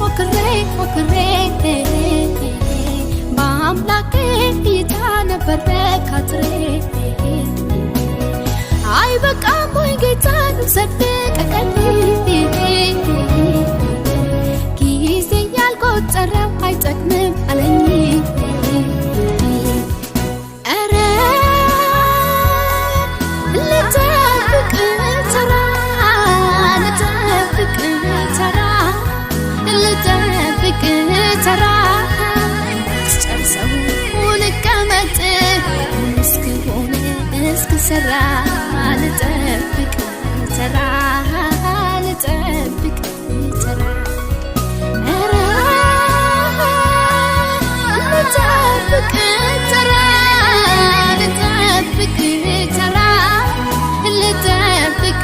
ሞክሬ በአምላኬ እይታ ነበር ካትሬ አይበቃም ወይ ጌታን ሰደቀቀኝ ጊዜ ያልቆጠረው አይጠቅምም አለኝ ኧረ ልጠብቅ ተራ እስጨርሰው ልቀመጥ እስክሆን እስክሰራ ልጠብቅ ተራ ኧረ ልጠብቅ ተራ ልጠብቅ